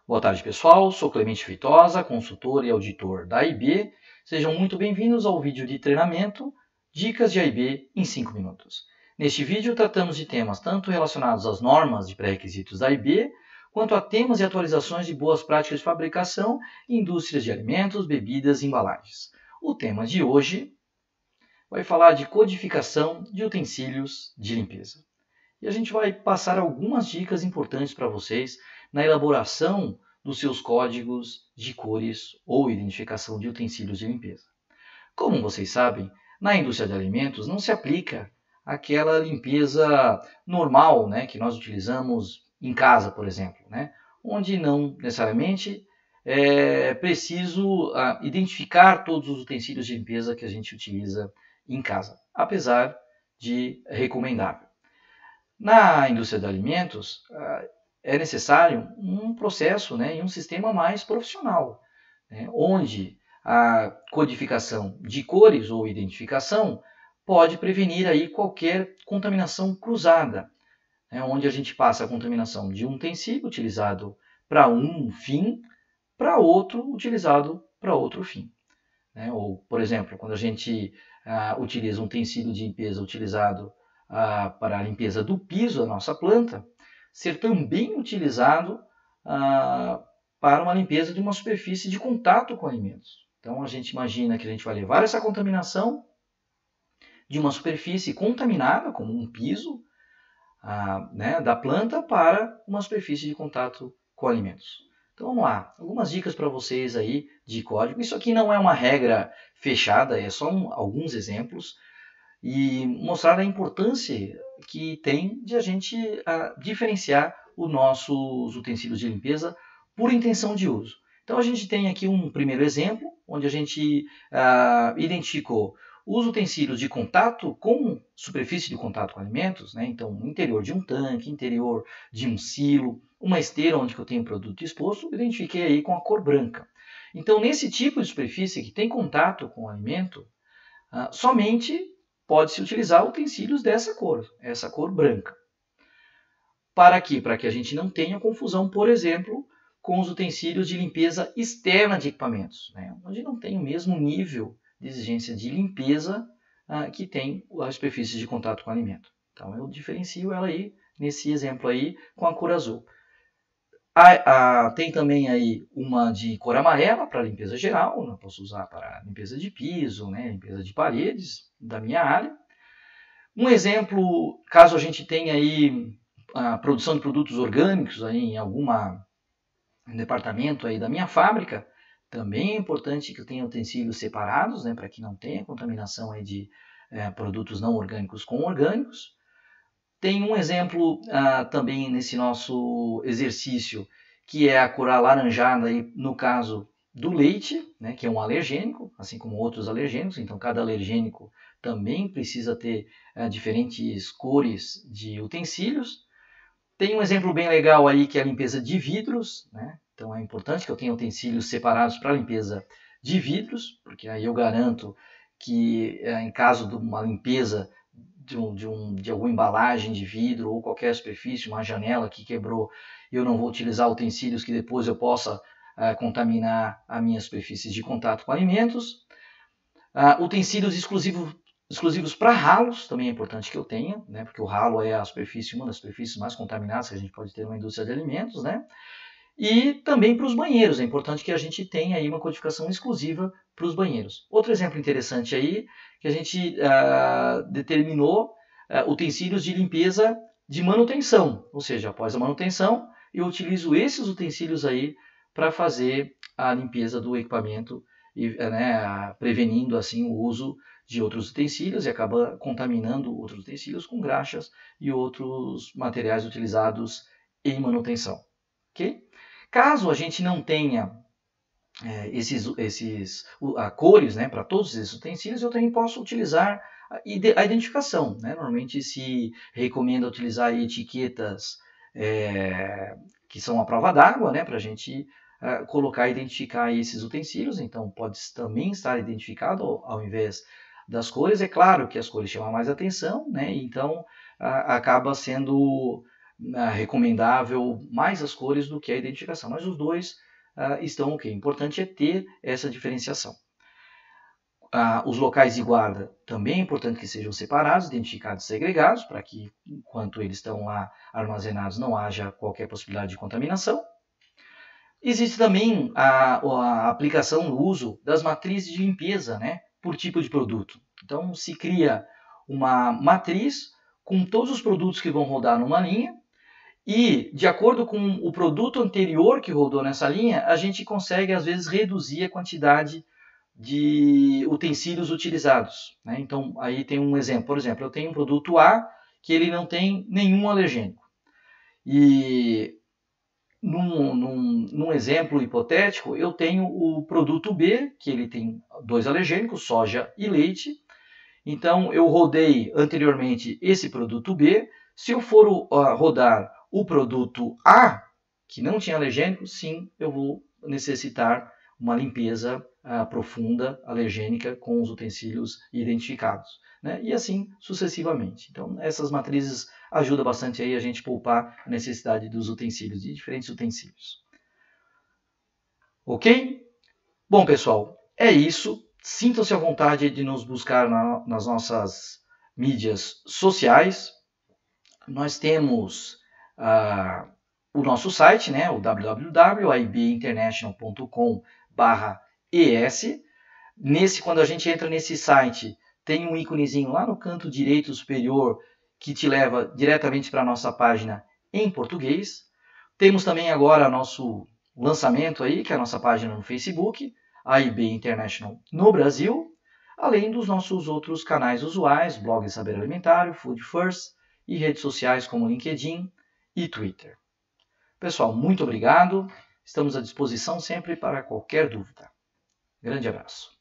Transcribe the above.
Boa tarde, pessoal. Sou Clemente Feitosa, consultor e auditor da AIB. Sejam muito bem-vindos ao vídeo de treinamento Dicas de AIB em 5 minutos. Neste vídeo, tratamos de temas tanto relacionados às normas e pré-requisitos da AIB, quanto a temas e atualizações de boas práticas de fabricação em indústrias de alimentos, bebidas e embalagens. O tema de hoje vai falar de codificação de utensílios de limpeza. E a gente vai passar algumas dicas importantes para vocês na elaboração dos seus códigos de cores ou identificação de utensílios de limpeza. Como vocês sabem, na indústria de alimentos não se aplica aquela limpeza normal, que nós utilizamos em casa, por exemplo, onde não necessariamente é preciso identificar todos os utensílios de limpeza que a gente utiliza em casa, apesar de recomendável. Na indústria de alimentos, é necessário um processo e um sistema mais profissional, onde a codificação de cores ou identificação pode prevenir aí qualquer contaminação cruzada, onde a gente passa a contaminação de um utensílio utilizado para um fim para outro utilizado para outro fim. Ou, por exemplo, quando a gente utiliza um utensílio de limpeza utilizado para a limpeza do piso da nossa planta, ser também utilizado para uma limpeza de uma superfície de contato com alimentos. Então a gente imagina que a gente vai levar essa contaminação de uma superfície contaminada, como um piso da planta, para uma superfície de contato com alimentos. Então vamos lá, algumas dicas para vocês aí de código. Isso aqui não é uma regra fechada, é só alguns exemplos e mostrar a importância que tem de a gente diferenciar os nossos utensílios de limpeza por intenção de uso. Então a gente tem aqui um primeiro exemplo, onde a gente identificou os utensílios de contato com superfície de contato com alimentos, então interior de um tanque, interior de um silo, uma esteira onde eu tenho produto exposto, identifiquei aí com a cor branca. Então nesse tipo de superfície que tem contato com o alimento, somente pode-se utilizar utensílios dessa cor, essa cor branca. Para quê? Para que a gente não tenha confusão, por exemplo, com os utensílios de limpeza externa de equipamentos, onde não tem o mesmo nível de exigência de limpeza que tem a superfície de contato com o alimento. Então eu diferencio ela aí, nesse exemplo aí, com a cor azul. Tem também aí uma de cor amarela para limpeza geral, eu posso usar para limpeza de piso, limpeza de paredes da minha área. Um exemplo, caso a gente tenha aí a produção de produtos orgânicos aí em algum departamento aí da minha fábrica, também é importante que eu tenha utensílios separados, para que não tenha contaminação aí de produtos não orgânicos com orgânicos. Tem um exemplo também nesse nosso exercício, que é a cor alaranjada, aí, no caso do leite, que é um alergênico, assim como outros alergênicos. Então, cada alergênico também precisa ter diferentes cores de utensílios. Tem um exemplo bem legal aí, que é a limpeza de vidros. Então, é importante que eu tenha utensílios separados para limpeza de vidros, porque aí eu garanto que, em caso de uma limpeza de alguma embalagem de vidro ou qualquer superfície, uma janela que quebrou, eu não vou utilizar utensílios que depois eu possa contaminar a minha superfície de contato com alimentos. Utensílios exclusivos para ralos, também é importante que eu tenha, porque o ralo é uma das superfícies mais contaminadas que a gente pode ter numa indústria de alimentos, E também para os banheiros, é importante que a gente tenha aí uma codificação exclusiva para os banheiros. Outro exemplo interessante aí, que a gente determinou utensílios de limpeza de manutenção, ou seja, após a manutenção, eu utilizo esses utensílios aí para fazer a limpeza do equipamento, prevenindo assim o uso de outros utensílios e acaba contaminando outros utensílios com graxas e outros materiais utilizados em manutenção. Okay? Caso a gente não tenha cores para todos esses utensílios, eu também posso utilizar a identificação. Normalmente se recomenda utilizar etiquetas que são à prova d'água, para a gente colocar e identificar esses utensílios. Então pode também estar identificado ao invés das cores. É claro que as cores chamam mais atenção, então acaba sendo recomendável mais as cores do que a identificação, mas os dois estão ok. O importante é ter essa diferenciação. Os locais de guarda também é importante que sejam separados, identificados e segregados, para que, enquanto eles estão lá armazenados, não haja qualquer possibilidade de contaminação. Existe também a aplicação, o uso das matrizes de limpeza, né, por tipo de produto. Então, se cria uma matriz com todos os produtos que vão rodar numa linha e, de acordo com o produto anterior que rodou nessa linha, a gente consegue, às vezes, reduzir a quantidade de utensílios utilizados, né? Então, aí tem um exemplo. Por exemplo, eu tenho um produto A que ele não tem nenhum alergênico. E num exemplo hipotético, eu tenho o produto B, que ele tem 2 alergênicos, soja e leite. Então, eu rodei anteriormente esse produto B. Se eu for rodar o produto A, que não tinha alergênico, sim, eu vou necessitar uma limpeza profunda, alergênica, com os utensílios identificados, né? E assim sucessivamente. Então, essas matrizes ajudam bastante aí a gente poupar a necessidade dos utensílios, de diferentes utensílios. Ok? Bom, pessoal, é isso. Sintam-se à vontade de nos buscar nas nossas mídias sociais. Nós temos o nosso site, né, o www.ibinternational.com/es. Quando a gente entra nesse site, tem um íconezinho lá no canto direito superior que te leva diretamente para a nossa página em português. Temos também agora nosso lançamento aí, que é a nossa página no Facebook, a IB International no Brasil, além dos nossos outros canais usuais, blog Saber Alimentário, Food First e redes sociais como LinkedIn e Twitter. Pessoal, muito obrigado. Estamos à disposição sempre para qualquer dúvida. Grande abraço.